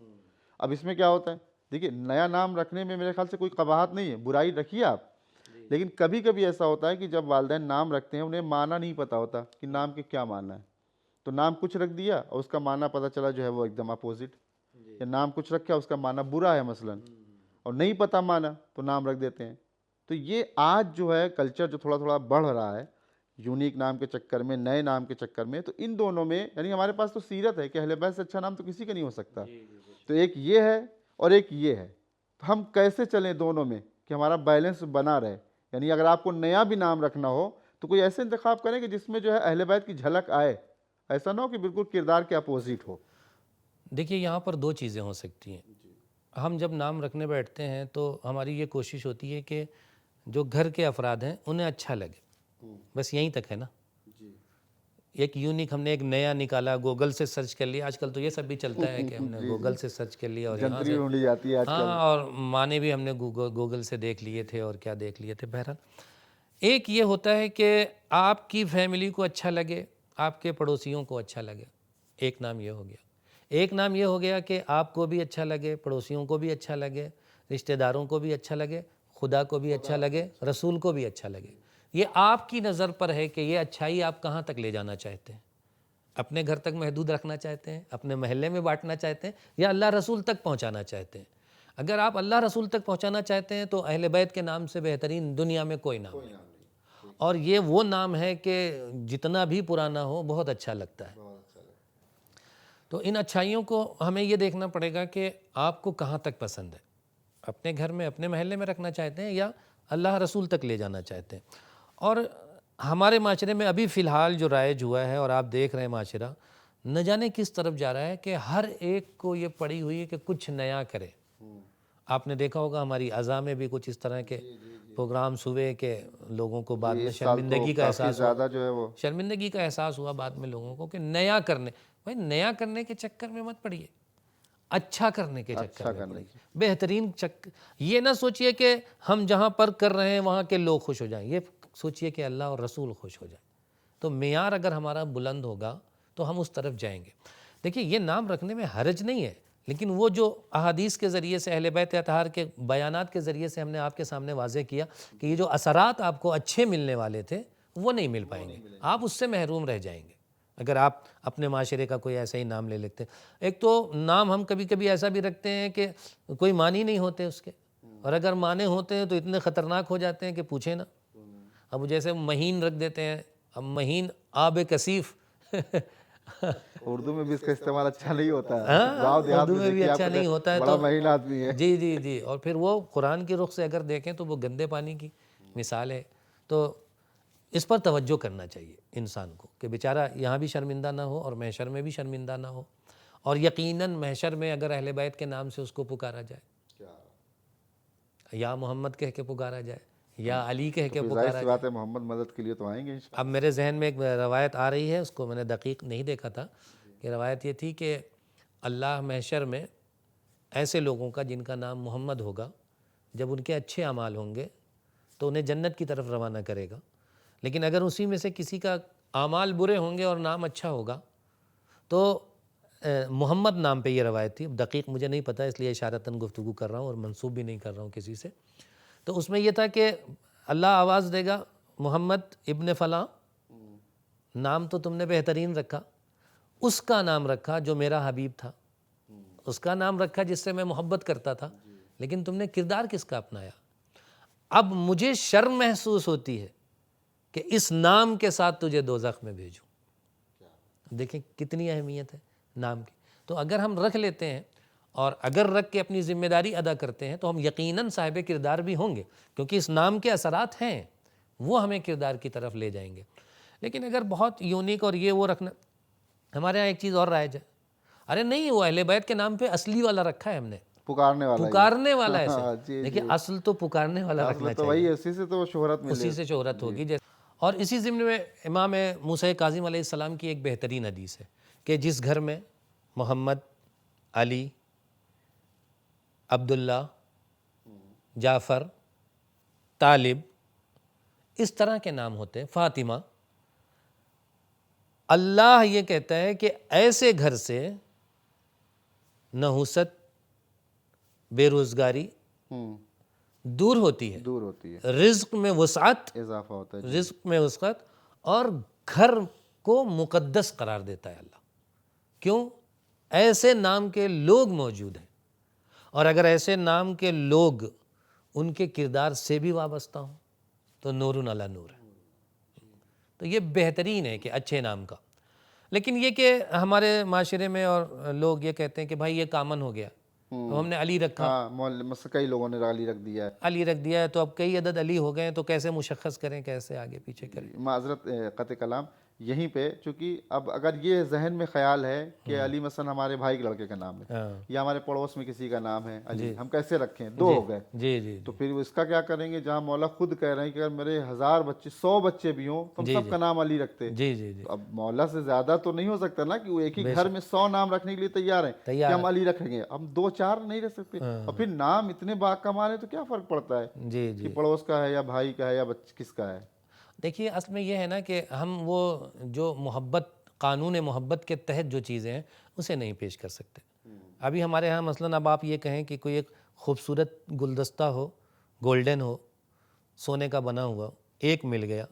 اب اس میں کیا ہوتا ہے، دیکھیے نیا نام رکھنے میں میرے خیال سے کوئی قباحت نہیں ہے، برائی رکھیے آپ، لیکن کبھی کبھی ایسا ہوتا ہے کہ جب والدین نام رکھتے ہیں انہیں معنی نہیں پتہ ہوتا کہ نام کے کیا معنی ہے، تو نام کچھ رکھ دیا اور اس کا معنی پتہ چلا جو ہے وہ ایک دم اپوزٹ، یا نام کچھ رکھا اس کا معنی برا ہے مثلاً اور نہیں پتہ معنی تو نام رکھ دیتے ہیں۔ تو یہ آج جو ہے کلچر جو تھوڑا تھوڑا بڑھ رہا ہے یونیک نام کے چکر میں، نئے نام کے چکر میں، تو ان دونوں میں یعنی ہمارے پاس تو سیرت ہے کہ اہل بیت سے اچھا نام تو کسی کا نہیں ہو سکتا، تو ایک یہ ہے اور ایک یہ ہے، تو ہم کیسے چلیں دونوں میں کہ ہمارا بیلنس بنا رہے؟ یعنی اگر آپ کو نیا بھی نام رکھنا ہو تو کوئی ایسے انتخاب کریں کہ جس میں جو ہے اہل بیت کی جھلک آئے، ایسا نہ ہو کہ بالکل کردار کے اپوزٹ ہو۔ دیکھیے یہاں پر دو چیزیں ہو سکتی ہیں۔ ہم جب نام رکھنے بیٹھتے ہیں تو ہماری یہ کوشش ہوتی ہے کہ جو گھر کے افراد ہیں انہیں اچھا لگے، بس یہیں تک ہے نا۔ ایک یونیک ہم نے ایک نیا نکالا، گوگل سے سرچ کر لیا، آج کل تو یہ سب بھی چلتا ہے کہ ہم نے گوگل سے سرچ کر لیا اور یہاں سے ڈھونڈی جاتی ہے آج کل، ہاں، اور معنی بھی ہم نے گوگل سے دیکھ لیے تھے اور کیا دیکھ لیے تھے۔ بہرحال ایک یہ ہوتا ہے کہ آپ کی فیملی کو اچھا لگے، آپ کے پڑوسیوں کو اچھا لگے، ایک نام یہ ہو گیا۔ ایک نام یہ ہو گیا کہ آپ کو بھی اچھا لگے، پڑوسیوں کو بھی اچھا لگے، رشتہ داروں کو بھی اچھا لگے، خدا کو بھی اچھا لگے، رسول کو بھی اچھا لگے۔ یہ آپ کی نظر پر ہے کہ یہ اچھائی آپ کہاں تک لے جانا چاہتے ہیں، اپنے گھر تک محدود رکھنا چاہتے ہیں، اپنے محلے میں بانٹنا چاہتے ہیں، یا اللہ رسول تک پہنچانا چاہتے ہیں۔ اگر آپ اللہ رسول تک پہنچانا چاہتے ہیں تو اہل بیت کے نام سے بہترین دنیا میں کوئی نام نہیں، اور یہ وہ نام ہے کہ جتنا بھی پرانا ہو بہت اچھا لگتا ہے۔ تو ان اچھائیوں کو ہمیں یہ دیکھنا پڑے گا کہ آپ کو کہاں تک پسند ہے، اپنے گھر میں اپنے محلے میں رکھنا چاہتے ہیں یا اللہ رسول تک لے جانا چاہتے ہیں۔ اور ہمارے معاشرے میں ابھی فی الحال جو رائج ہوا ہے اور آپ دیکھ رہے ہیں معاشرہ نہ جانے کس طرف جا رہا ہے کہ ہر ایک کو یہ پڑی ہوئی ہے کہ کچھ نیا کرے۔ آپ نے دیکھا ہوگا ہماری اعضاء میں بھی کچھ اس طرح کے پروگرامز ہوئے کہ لوگوں کو بعد میں شرمندگی کا احساس ہوا، جو ہے وہ شرمندگی کا احساس ہوا بعد میں لوگوں کو کہ نیا کرنے، بھائی نیا کرنے کے چکر میں مت پڑیے، اچھا کرنے کے چکر میں پڑیے، بہترین یہ نہ سوچئے کہ ہم جہاں پر کر رہے ہیں وہاں کے لوگ خوش ہو جائیں، یہ سوچئے کہ اللہ اور رسول خوش ہو جائیں۔ تو معیار اگر ہمارا بلند ہوگا تو ہم اس طرف جائیں گے۔ دیکھیے یہ نام رکھنے میں حرج نہیں ہے، لیکن وہ جو احادیث کے ذریعے سے، اہل بیت اطہار کے بیانات کے ذریعے سے ہم نے آپ کے سامنے واضح کیا کہ یہ جو اثرات آپ کو اچھے ملنے والے تھے وہ نہیں مل پائیں گے، آپ اس سے محروم رہ جائیں گے اگر آپ اپنے معاشرے کا کوئی ایسا ہی نام لے لیتے۔ ایک تو نام ہم کبھی کبھی ایسا بھی رکھتے ہیں کہ کوئی معنی نہیں ہوتے اس کے، اور اگر معنی ہوتے ہیں تو اتنے خطرناک ہو جاتے ہیں کہ پوچھیں نا۔ اب جیسے مہین رکھ دیتے ہیں، اب مہین آب کثیف، اردو میں بھی اس کا استعمال اچھا نہیں ہوتا ہے، ہاں اردو میں بھی اچھا نہیں ہوتا ہے، بڑا مہین آدمی ہے۔ جی جی جی، اور پھر وہ قرآن کی رخ سے اگر دیکھیں تو وہ گندے پانی کی مثال ہے۔ تو اس پر توجہ کرنا چاہیے انسان کو کہ بیچارہ یہاں بھی شرمندہ نہ ہو اور محشر میں بھی شرمندہ نہ ہو۔ اور یقیناً محشر میں اگر اہل بیت کے نام سے اس کو پکارا جائے، یا محمد کہہ کے پکارا جائے یا علی کہہ کے ظاہر پکارا سی جائے۔ بات ہے محمد مدد کے لیے تو آئیں گے انشاءاللہ۔ اب میرے ذہن میں ایک روایت آ رہی ہے، اس کو میں نے دقیق نہیں دیکھا تھا، کہ روایت یہ تھی کہ اللہ محشر میں ایسے لوگوں کا جن کا نام محمد ہوگا، جب ان کے اچھے اعمال ہوں گے تو انہیں جنت کی طرف روانہ کرے گا، لیکن اگر اسی میں سے کسی کا اعمال برے ہوں گے اور نام اچھا ہوگا تو محمد نام پہ یہ روایت تھی، دقیق مجھے نہیں پتہ، اس لیے اشارتاً گفتگو کر رہا ہوں اور منسوب بھی نہیں کر رہا ہوں کسی سے۔ تو اس میں یہ تھا کہ اللہ آواز دے گا، محمد ابن فلاں، نام تو تم نے بہترین رکھا، اس کا نام رکھا جو میرا حبیب تھا، اس کا نام رکھا جس سے میں محبت کرتا تھا، لیکن تم نے کردار کس کا اپنایا؟ اب مجھے شرم محسوس ہوتی ہے کہ اس نام کے ساتھ تجھے دوزخ میں بھیجوں۔ دیکھیں کتنی اہمیت ہے نام کی۔ تو اگر ہم رکھ لیتے ہیں اور اگر رکھ کے اپنی ذمہ داری ادا کرتے ہیں تو ہم یقیناً صاحب کردار بھی ہوں گے، کیونکہ اس نام کے اثرات ہیں، وہ ہمیں کردار کی طرف لے جائیں گے۔ لیکن اگر بہت یونیک اور یہ وہ رکھنا، ہمارے ہاں ایک چیز اور رائج ہے، ارے نہیں وہ اہل بیت کے نام پہ اصلی والا رکھا ہے ہم نے، پکارنے والا پکارنے والا ایسے، جی دیکھیں اصل تو پکارنے والا رکھنا تو وہی چاہیے، ہے، اسی سے تو شہرت ملے۔ اسی سے شہرت ہوگی۔ جیسے اور اسی ضمن میں امام موسیٰ کاظم علیہ السلام کی ایک بہترین حدیث ہے کہ جس گھر میں محمد، علی، عبداللہ، جعفر، طالب، اس طرح کے نام ہوتے ہیں، فاطمہ، اللہ یہ کہتا ہے کہ ایسے گھر سے نحوست، بے روزگاری دور ہوتی ہے، دور ہوتی ہے، رزق میں وسعت، اضافہ ہوتا ہے۔ رزق میں وسعت، اور گھر کو مقدس قرار دیتا ہے اللہ۔ کیوں؟ ایسے نام کے لوگ موجود ہیں، اور اگر ایسے نام کے لوگ ان کے کردار سے بھی وابستہ ہوں تو نور علی نور ہے۔ تو یہ بہترین ہے کہ اچھے نام کا۔ لیکن یہ کہ ہمارے معاشرے میں اور لوگ یہ کہتے ہیں کہ بھائی یہ کامن ہو گیا، تو ہم نے علی رکھا، ہاں کئی لوگوں نے علی رکھ دیا ہے۔ علی رکھ دیا ہے، تو اب کئی عدد علی ہو گئے ہیں، تو کیسے مشخص کریں، کیسے آگے پیچھے کریں؟ معذرت قطع کلام یہیں پہ، چونکہ اب اگر یہ ذہن میں خیال ہے کہ علی مثلا ہمارے بھائی کے لڑکے کا نام ہے یا ہمارے پڑوس میں کسی کا نام ہے علی، ہم کیسے رکھیں؟ دو ہو گئے۔ جی جی تو پھر اس کا کیا کریں گے؟ جہاں مولا خود کہہ رہے ہیں کہ اگر میرے 1000 بچے، 100 بچے بھی ہوں تو ہم سب کا نام علی رکھتے۔ جی جی جی، تو اب مولا سے زیادہ تو نہیں ہو سکتا نا کہ وہ ایک ہی گھر میں 100 نام رکھنے کے لیے تیار ہیں کہ ہم علی رکھیں گے، ہم 2-4 نہیں رکھ سکتے۔ اور پھر نام اتنے باکمال ہیں تو کیا فرق پڑتا ہے جی جی۔ کہ پڑوس کا ہے یا بھائی کا ہے یا کس کا ہے؟ دیکھیے اصل میں یہ ہے نا کہ ہم وہ جو محبت، قانون محبت کے تحت جو چیزیں ہیں اسے نہیں پیش کر سکتے۔ ابھی ہمارے ہاں مثلاً اب آپ یہ کہیں کہ کوئی ایک خوبصورت گلدستہ ہو، گولڈن ہو، سونے کا بنا ہوا، ایک مل گیا،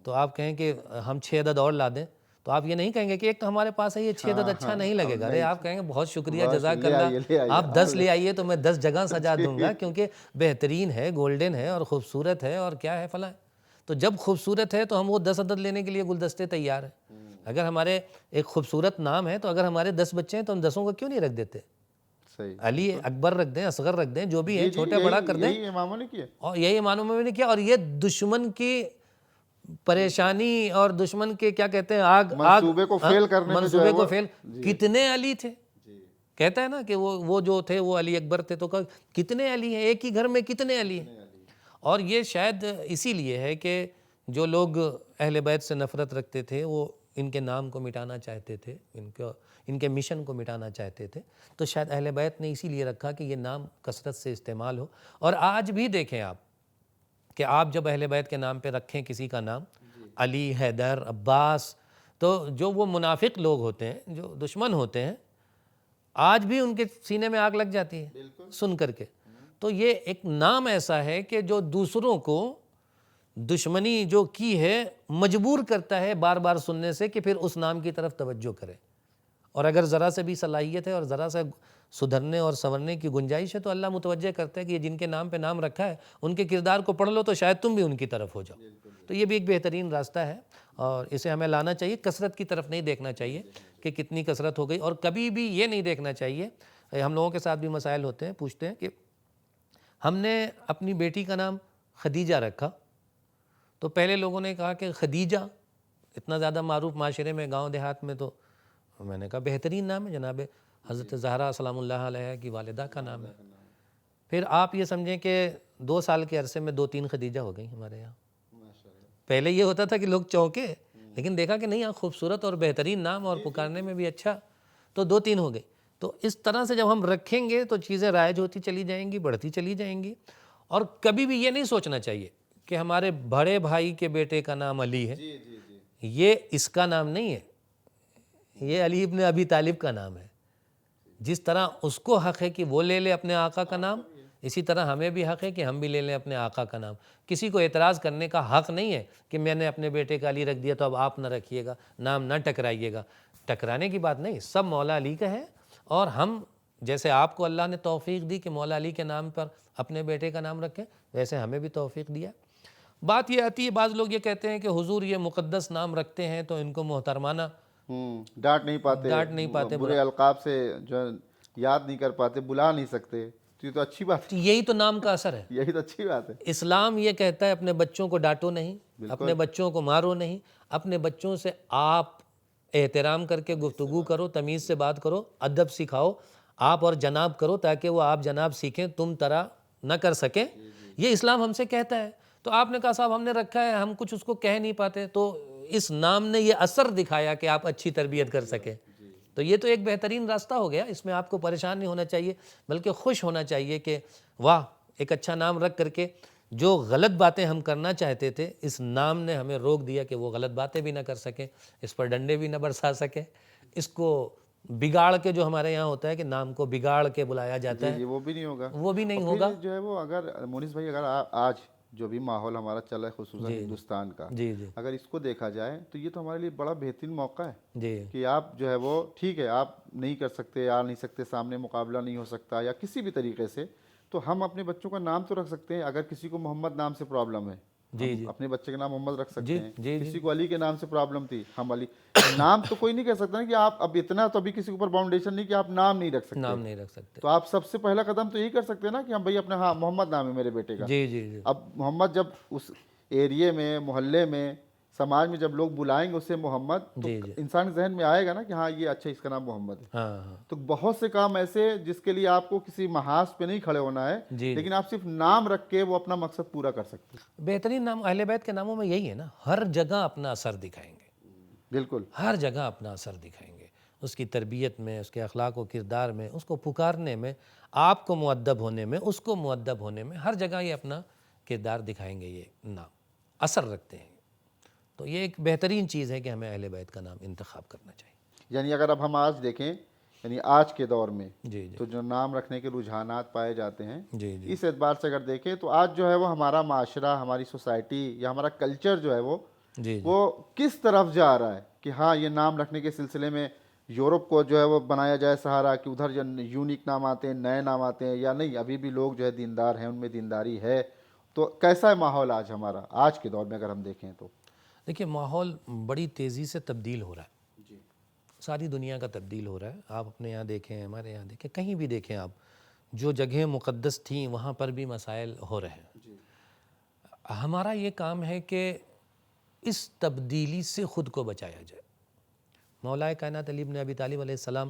تو آپ کہیں کہ ہم 6 عدد اور لا دیں، تو آپ یہ نہیں کہیں گے کہ ایک تو ہمارے پاس ہے، یہ 6 عدد اچھا نہیں لگے گا، ارے آپ کہیں گے بہت شکریہ، جزاک اللہ، آپ 10 لے آئیے تو میں 10 جگہ سجا دوں گا، کیونکہ بہترین ہے، گولڈن ہے اور خوبصورت ہے اور کیا ہے فلاں۔ تو جب خوبصورت ہے تو ہم وہ 10 عدد لینے کے لیے گلدستے تیار ہیں۔ اگر ہمارے ایک خوبصورت نام ہے تو اگر ہمارے 10 بچے ہیں تو ہم 10 کو کیوں نہیں رکھ دیتے؟ صحیح، علی اکبر رکھ دیں، اصغر رکھ دیں، جو بھی ہے چھوٹے بڑا کر دیں، یہی اماموں نے کیا، اور یہی اماموں میں نے کیا۔ اور یہ دشمن کی پریشانی اور دشمن کے کیا کہتے ہیں منصوبے کو فیل کرنے میں جو ہے منصوبے کو فیل، کتنے علی تھے؟ کہتا ہے نا کہ وہ جو تھے وہ علی اکبر تھے، تو کتنے علی ہیں، ایک ہی گھر میں کتنے علی ہیں؟ اور یہ شاید اسی لیے ہے کہ جو لوگ اہل بیت سے نفرت رکھتے تھے وہ ان کے نام کو مٹانا چاہتے تھے، ان کے مشن کو مٹانا چاہتے تھے، تو شاید اہل بیت نے اسی لیے رکھا کہ یہ نام کثرت سے استعمال ہو۔ اور آج بھی دیکھیں آپ کہ آپ جب اہل بیت کے نام پہ رکھیں کسی کا نام، علی، حیدر، عباس، تو جو وہ منافق لوگ ہوتے ہیں، جو دشمن ہوتے ہیں، آج بھی ان کے سینے میں آگ لگ جاتی ہے سن کر کے۔ تو یہ ایک نام ایسا ہے کہ جو دوسروں کو دشمنی جو کی ہے مجبور کرتا ہے بار بار سننے سے کہ پھر اس نام کی طرف توجہ کرے، اور اگر ذرا سے بھی صلاحیت ہے اور ذرا سے سدھرنے اور سنورنے کی گنجائش ہے تو اللہ متوجہ کرتا ہے کہ یہ جن کے نام پہ نام رکھا ہے ان کے کردار کو پڑھ لو تو شاید تم بھی ان کی طرف ہو جاؤ۔ تو یہ بھی ایک بہترین راستہ ہے اور اسے ہمیں لانا چاہیے، کثرت کی طرف نہیں دیکھنا چاہیے کہ کتنی کثرت ہو گئی، اور کبھی بھی یہ نہیں دیکھنا چاہیے، ہم لوگوں کے ساتھ بھی مسائل ہوتے ہیں، پوچھتے ہیں کہ ہم نے اپنی بیٹی کا نام خدیجہ رکھا، تو پہلے لوگوں نے کہا کہ خدیجہ اتنا زیادہ معروف معاشرے میں، گاؤں دیہات میں تو میں نے کہا بہترین نام ہے، جناب حضرت زہرا سلام اللہ علیہ کی والدہ کا نام ہے۔ پھر آپ یہ سمجھیں کہ 2 سال کے عرصے میں 2-3 خدیجہ ہو گئی ہمارے یہاں۔ پہلے یہ ہوتا تھا کہ لوگ چونکے، لیکن دیکھا کہ نہیں یہاں خوبصورت اور بہترین نام اور پکارنے میں بھی اچھا، تو 2-3 ہو گئی۔ تو اس طرح سے جب ہم رکھیں گے تو چیزیں رائج ہوتی چلی جائیں گی، بڑھتی چلی جائیں گی۔ اور کبھی بھی یہ نہیں سوچنا چاہیے کہ ہمارے بڑے بھائی کے بیٹے کا نام علی ہے، یہ اس کا نام نہیں ہے، یہ علی ابن ابی طالب کا نام ہے۔ جس طرح اس کو حق ہے کہ وہ لے لے اپنے آقا کا نام، اسی طرح ہمیں بھی حق ہے کہ ہم بھی لے لیں اپنے آقا کا نام۔ کسی کو اعتراض کرنے کا حق نہیں ہے کہ میں نے اپنے بیٹے کا علی رکھ دیا تو اب آپ نہ رکھیے گا، نام نہ ٹکرائیے گا۔ ٹکرانے کی بات نہیں، سب مولا علی کا ہے، اور ہم جیسے آپ کو اللہ نے توفیق دی کہ مولا علی کے نام پر اپنے بیٹے کا نام رکھیں، ویسے ہمیں بھی توفیق دیا۔ بات یہ آتی ہے، بعض لوگ یہ کہتے ہیں کہ حضور یہ مقدس نام رکھتے ہیں تو ان کو محترمانہ ڈانٹ نہیں پاتے، برے القاب سے جو یاد نہیں کر پاتے، بلا نہیں سکتے، تو یہ تو اچھی بات ہے، یہی تو نام کا اثر ہے۔ یہی تو اچھی بات ہے۔ اسلام یہ کہتا ہے اپنے بچوں کو ڈانٹو نہیں، اپنے بچوں کو مارو نہیں، اپنے بچوں سے آپ احترام کر کے گفتگو کرو، تمیز سے بات کرو، ادب سکھاؤ، آپ اور جناب کرو تاکہ وہ آپ جناب سیکھیں، تم طرح نہ کر سکیں۔ یہ اسلام ہم سے کہتا ہے۔ تو آپ نے کہا صاحب ہم نے رکھا ہے، ہم کچھ اس کو کہہ نہیں پاتے، تو اس نام نے یہ اثر دکھایا کہ آپ اچھی تربیت کر سکیں۔ تو یہ تو ایک بہترین راستہ ہو گیا، اس میں آپ کو پریشان نہیں ہونا چاہیے، بلکہ خوش ہونا چاہیے کہ واہ، ایک اچھا نام رکھ کر کے جو غلط باتیں ہم کرنا چاہتے تھے، اس نام نے ہمیں روک دیا کہ وہ غلط باتیں بھی نہ کر سکیں، اس پر ڈنڈے بھی نہ برسا سکیں، اس کو بگاڑ کے، جو ہمارے یہاں ہوتا ہے کہ نام کو بگاڑ کے بلایا جاتا ہے، وہ بھی نہیں ہوگا، وہ بھی نہیں اور ہوگا۔ پھر جو ہے وہ اگر مونس بھائی، اگر آج جو بھی ماحول ہمارا چلا ہے خصوصاً ہندوستان کا، جی جی اگر اس کو دیکھا جائے تو یہ تو ہمارے لیے بڑا بہترین موقع ہے جی کہ آپ جو ہے وہ ٹھیک ہے، آپ نہیں کر سکتے، آ نہیں سکتے، سامنے مقابلہ نہیں ہو سکتا یا کسی بھی طریقے سے، تو ہم اپنے بچوں کا نام تو رکھ سکتے ہیں۔ اگر کسی کو محمد نام سے پرابلم ہے، ہم اپنے بچے کا نام محمد رکھ سکتے ہیں۔ کسی کو علی کے نام سے پرابلم تھی، ہم علی نام تو کوئی نہیں کہہ سکتا نا کہ آپ اب اتنا تو ابھی کسی کے اوپر باؤنڈیشن نہیں کہ آپ نام نہیں رکھ سکتے، نام نہیں رکھ سکتے۔ تو آپ سب سے پہلا قدم تو یہی کر سکتے ہیں نا کہ ہم بھائی اپنا، ہاں محمد نام ہے میرے بیٹے کا۔ جی جی جی اب محمد جب اس ایریے میں، محلے میں، سماج میں جب لوگ بلائیں گے اسے محمد، تو انسان کے ذہن میں آئے گا نا کہ ہاں یہ اچھا، اس کا نام محمد ہے۔ ہاں ہاں تو بہت سے کام ایسے جس کے لیے آپ کو کسی محاذ پہ نہیں کھڑے ہونا ہے، لیکن آپ صرف نام رکھ کے وہ اپنا مقصد پورا کر سکتے ہیں۔ بہترین نام اہل بیت کے ناموں میں یہی ہے نا، ہر جگہ اپنا اثر دکھائیں گے، بالکل ہر جگہ اپنا اثر دکھائیں گے، اس کی تربیت میں، اس کے اخلاق و کردار میں، اس کو پکارنے میں، آپ کو مؤدب ہونے میں، اس کو مؤدب ہونے میں، ہر جگہ یہ اپنا کردار دکھائیں گے، یہ نام اثر رکھتے ہیں۔ تو یہ ایک بہترین چیز ہے کہ ہمیں اہل بیت کا نام انتخاب کرنا چاہیے۔ یعنی اگر اب ہم آج دیکھیں، یعنی آج کے دور میں جی جی تو جو نام رکھنے کے رجحانات پائے جاتے ہیں، جی جی اس اعتبار سے اگر دیکھیں تو آج جو ہے وہ ہمارا معاشرہ، ہماری سوسائٹی یا ہمارا کلچر جو ہے جی وہ کس طرف جا رہا ہے کہ ہاں یہ نام رکھنے کے سلسلے میں یورپ کو جو ہے وہ بنایا جائے سہارا کہ ادھر جو یونیک نام آتے ہیں، نئے نام آتے ہیں، یا نہیں ابھی بھی لوگ جو ہے دیندار ہیں، ان میں دینداری ہے؟ تو کیسا ہے ماحول آج ہمارا، آج کے دور میں اگر ہم دیکھیں تو؟ دیکھیے ماحول بڑی تیزی سے تبدیل ہو رہا ہے، ساری دنیا کا تبدیل ہو رہا ہے۔ آپ اپنے یہاں دیکھیں، ہمارے یہاں دیکھیں، کہیں بھی دیکھیں آپ، جو جگہیں مقدس تھیں وہاں پر بھی مسائل ہو رہے ہیں۔ ہمارا یہ کام ہے کہ اس تبدیلی سے خود کو بچایا جائے۔ مولا کائنات علی بن ابی طالب علیہ السلام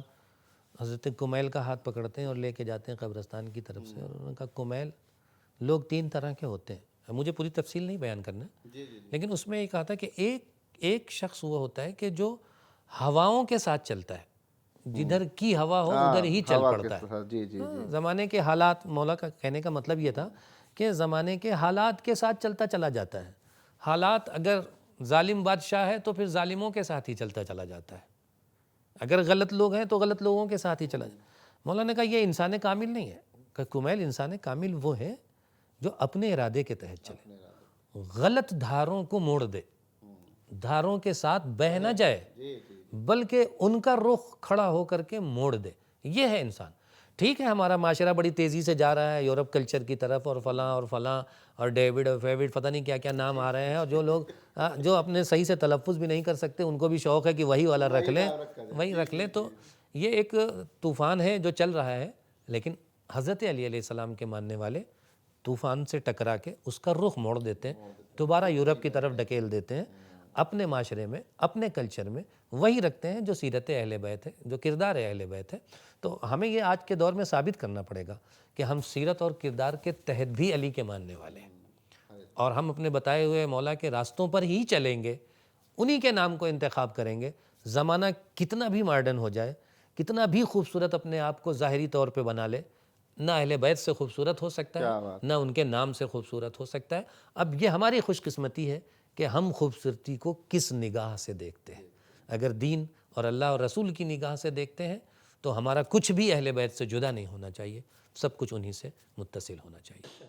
حضرت کمیل کا ہاتھ پکڑتے ہیں اور لے کے جاتے ہیں قبرستان کی طرف سے، اور انہوں نے کہا کمیل، لوگ 3 طرح کے ہوتے ہیں، مجھے پوری تفصیل نہیں بیان کرنا، لیکن اس میں یہ کہا تھا کہ ایک شخص وہ ہوتا ہے کہ جو ہواؤں کے ساتھ چلتا ہے، جدھر کی ہوا ہو ادھر ہی چل پڑتا ہے۔ جی جی زمانے کے حالات، مولا کا کہنے کا مطلب یہ تھا کہ زمانے کے حالات کے ساتھ چلتا چلا جاتا ہے۔ حالات اگر ظالم بادشاہ ہے تو پھر ظالموں کے ساتھ ہی چلتا چلا جاتا ہے، اگر غلط لوگ ہیں تو غلط لوگوں کے ساتھ ہی چلا جاتا ہے۔ مولا نے کہا یہ انسان کامل نہیں ہے، کہ کمیل انسان کامل وہ ہے جو اپنے ارادے کے تحت چلے، غلط دھاروں کو موڑ دے، دھاروں کے ساتھ بہہ نہ جائے بلکہ ان کا رخ کھڑا ہو کر کے موڑ دے، یہ ہے انسان۔ ٹھیک ہے ہمارا معاشرہ بڑی تیزی سے جا رہا ہے یورپ کلچر کی طرف، اور فلاں اور فلاں اور ڈیوڈ اور فیوڈ، پتہ نہیں کیا کیا نام آ رہے ہیں، اور جو لوگ جو اپنے صحیح سے تلفظ بھی نہیں کر سکتے ان کو بھی شوق ہے کہ وہی والا رکھ لیں، وہی رکھ لیں۔ تو یہ ایک طوفان ہے جو چل رہا ہے، لیکن حضرت علی علیہ السلام کے ماننے والے طوفان سے ٹکرا کے اس کا رخ موڑ دیتے ہیں، دوبارہ یورپ کی طرف ڈھکیل دیتے ہیں، اپنے معاشرے میں اپنے کلچر میں وہی رکھتے ہیں جو سیرت اہل بیت ہے، جو کردار اہل بیت ہے۔ تو ہمیں یہ آج کے دور میں ثابت کرنا پڑے گا کہ ہم سیرت اور کردار کے تحت بھی علی کے ماننے والے ہیں، اور ہم اپنے بتائے ہوئے مولا کے راستوں پر ہی چلیں گے، انہی کے نام کو انتخاب کریں گے۔ زمانہ کتنا بھی ماڈرن ہو جائے، کتنا بھی خوبصورت اپنے آپ کو ظاہری طور پہ بنا لے، نہ اہل بیت سے خوبصورت ہو سکتا کیا ہے، بات نہ ان کے نام سے خوبصورت ہو سکتا ہے۔ اب یہ ہماری خوش قسمتی ہے کہ ہم خوبصورتی کو کس نگاہ سے دیکھتے ہیں۔ اگر دین اور اللہ اور رسول کی نگاہ سے دیکھتے ہیں تو ہمارا کچھ بھی اہل بیت سے جدا نہیں ہونا چاہیے، سب کچھ انہی سے متصل ہونا چاہیے۔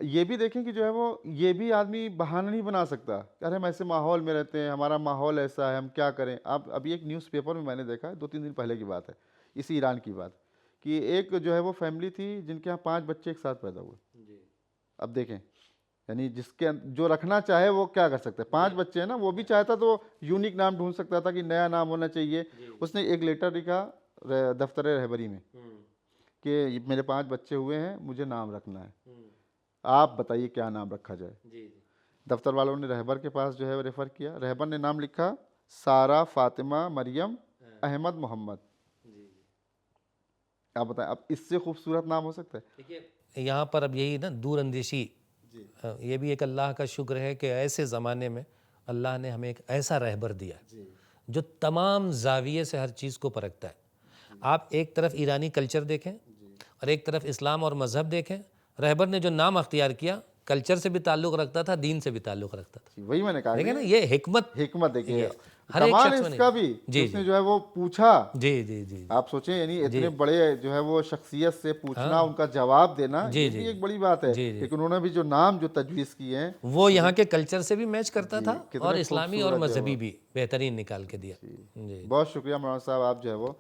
یہ بھی دیکھیں کہ جو ہے وہ یہ بھی آدمی بہانہ نہیں بنا سکتا کہ ارے ہم ایسے ماحول میں رہتے ہیں، ہمارا ماحول ایسا ہے، ہم کیا کریں۔ ابھی ایک نیوز پیپر میں نے دیکھا ہے، 2-3 دن پہلے کی بات ہے، اسی ایران کی بات، کہ ایک جو ہے وہ فیملی تھی جن کے یہاں 5 بچے ایک ساتھ پیدا ہوئے۔ اب دیکھیں، یعنی جس کے جو رکھنا چاہے وہ کیا کر سکتا ہے۔ 5 بچے ہیں نا، وہ بھی چاہتا تو یونیک نام ڈھونڈ سکتا تھا کہ نیا نام ہونا چاہیے۔ اس نے ایک لیٹر لکھا دفتر رہبری میں کہ میرے 5 بچے ہوئے ہیں، مجھے نام رکھنا ہے، آپ بتائیے کیا نام رکھا جائے۔ دفتر والوں نے رہبر کے پاس جو ہے وہ ریفر کیا، رہبر نے نام لکھا سارہ فاطمہ مریم احمد محمد۔ آپ بتائیں، اب اس سے خوبصورت نام ہو سکتا ہے؟ یہاں پر اب یہی نا دور اندیشی، یہ بھی ایک اللہ کا شکر ہے کہ ایسے زمانے میں اللہ نے ہمیں ایک ایسا رہبر دیا جو تمام زاویے سے ہر چیز کو پرکھتا ہے۔ آپ ایک طرف ایرانی کلچر دیکھیں اور ایک طرف اسلام اور مذہب دیکھیں، رہبر نے جو نام اختیار کیا کلچر سے بھی تعلق رکھتا تھا، دین سے بھی تعلق رکھتا تھا۔ وہی میں نے کہا، دیکھیں نا یہ حکمت دیکھیے ہر ایک کمال شخص اس میں کا نہیں۔ بھی، اس نے جو ہے وہ پوچھا۔ جی آپ سوچیں، یعنی اتنے بڑے جو ہے وہ شخصیت سے پوچھنا، ان کا جواب دینا، یہ بھی ایک بڑی بات ہے۔ لیکن انہوں نے بھی جو نام جو تجویز کیے ہیں وہ یہاں کے کلچر سے بھی میچ کرتا تھا اور اسلامی اور خوبصورت ہے مذہبی بھی بہترین نکال کے دیا۔ بہت شکریہ مولانا صاحب، آپ جو ہے وہ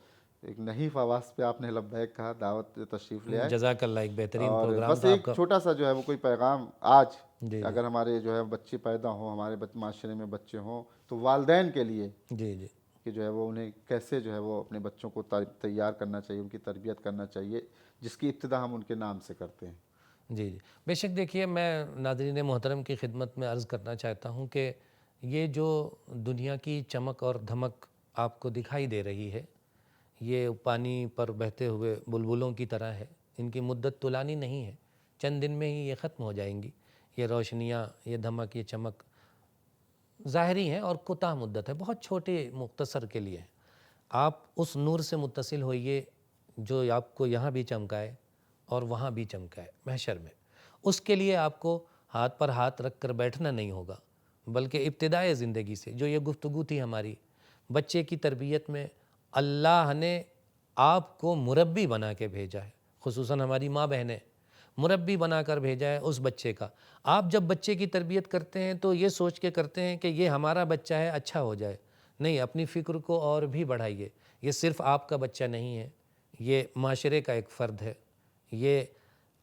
ایک نحیف آواز پہ آپ نے لبیک کہا، دعوت تشریف لے آئے۔ جزاک اللہ، ایک بہترین اور پروگرام بس تھا ایک آپ کا۔ چھوٹا سا جو ہے وہ کوئی پیغام آج، اگر ہمارے جو ہے بچے پیدا ہوں، ہمارے معاشرے میں بچے ہوں، تو والدین کے لیے کہ جو ہے وہ انہیں کیسے جو ہے وہ اپنے بچوں کو تیار کرنا چاہیے، ان کی تربیت کرنا چاہیے، جس کی ابتدا ہم ان کے نام سے کرتے ہیں۔ جی بے شک۔ دیکھیے، میں ناظرین محترم کی خدمت میں عرض کرنا چاہتا ہوں کہ یہ جو دنیا کی چمک اور دھمک آپ کو دکھائی دے رہی ہے، یہ پانی پر بہتے ہوئے بلبلوں کی طرح ہے، ان کی مدت طولانی نہیں ہے، چند دن میں ہی یہ ختم ہو جائیں گی۔ یہ روشنیاں، یہ دھمک، یہ چمک ظاہری ہیں اور کوتاہ مدت ہے، بہت چھوٹے مختصر کے لیے ہے۔ آپ اس نور سے متصل ہوئیے جو آپ کو یہاں بھی چمکائے اور وہاں بھی چمکائے محشر میں۔ اس کے لیے آپ کو ہاتھ پر ہاتھ رکھ کر بیٹھنا نہیں ہوگا، بلکہ ابتدائے زندگی سے جو یہ گفتگو تھی ہماری، بچے کی تربیت میں اللہ نے آپ کو مربی بنا کے بھیجا ہے، خصوصاً ہماری ماں بہنیں، مربی بنا کر بھیجا ہے اس بچے کا۔ آپ جب بچے کی تربیت کرتے ہیں تو یہ سوچ کے کرتے ہیں کہ یہ ہمارا بچہ ہے، اچھا ہو جائے، نہیں، اپنی فکر کو اور بھی بڑھائیے۔ یہ صرف آپ کا بچہ نہیں ہے، یہ معاشرے کا ایک فرد ہے، یہ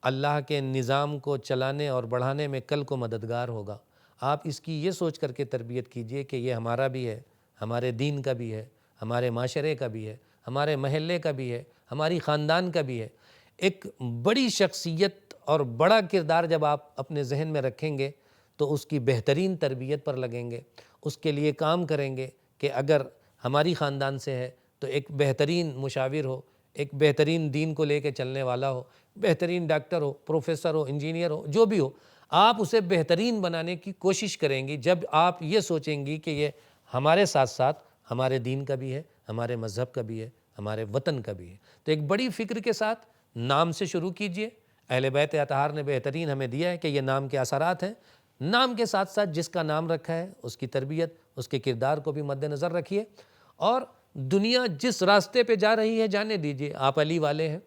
اللہ کے نظام کو چلانے اور بڑھانے میں کل کو مددگار ہوگا۔ آپ اس کی یہ سوچ کر کے تربیت کیجئے کہ یہ ہمارا بھی ہے، ہمارے دین کا بھی ہے، ہمارے معاشرے کا بھی ہے، ہمارے محلے کا بھی ہے، ہماری خاندان کا بھی ہے۔ ایک بڑی شخصیت اور بڑا کردار جب آپ اپنے ذہن میں رکھیں گے تو اس کی بہترین تربیت پر لگیں گے، اس کے لیے کام کریں گے کہ اگر ہماری خاندان سے ہے تو ایک بہترین مشاور ہو، ایک بہترین دین کو لے کے چلنے والا ہو، بہترین ڈاکٹر ہو، پروفیسر ہو، انجینئر ہو، جو بھی ہو، آپ اسے بہترین بنانے کی کوشش کریں گی جب آپ یہ سوچیں گی کہ یہ ہمارے ساتھ ساتھ ہمارے دین کا بھی ہے، ہمارے مذہب کا بھی ہے، ہمارے وطن کا بھی ہے۔ تو ایک بڑی فکر کے ساتھ نام سے شروع کیجئے۔ اہل بیت اطہار نے بہترین ہمیں دیا ہے کہ یہ نام کے اثرات ہیں، نام کے ساتھ ساتھ جس کا نام رکھا ہے اس کی تربیت، اس کے کردار کو بھی مد نظر رکھیے، اور دنیا جس راستے پہ جا رہی ہے جانے دیجئے، آپ علی والے ہیں،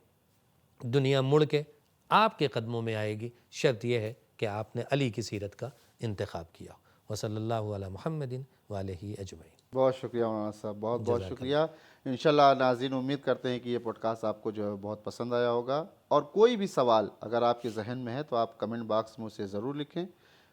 دنیا مڑ کے آپ کے قدموں میں آئے گی، شرط یہ ہے کہ آپ نے علی کی سیرت کا انتخاب کیا۔ وصلی اللہ علی محمد وآلہ اجمعین۔ بہت شکریہ مولانا صاحب، بہت بہت شکریہ۔ انشاءاللہ ناظرین امید کرتے ہیں کہ یہ پوڈ کاسٹ آپ کو جو ہے بہت پسند آیا ہوگا، اور کوئی بھی سوال اگر آپ کے ذہن میں ہے تو آپ کمنٹ باکس میں اسے ضرور لکھیں۔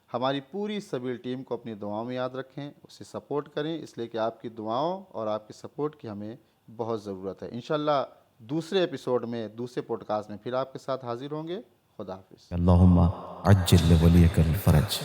ہماری پوری سبیل ٹیم کو اپنی دعاؤں میں یاد رکھیں، اسے سپورٹ کریں، اس لیے کہ آپ کی دعاؤں اور آپ کی سپورٹ کی ہمیں بہت ضرورت ہے۔ انشاءاللہ دوسرے ایپیسوڈ میں، دوسرے پوڈ کاسٹ میں پھر آپ کے ساتھ حاضر ہوں گے۔ خدا حافظ۔ اللہم عجل لولیک الفرج۔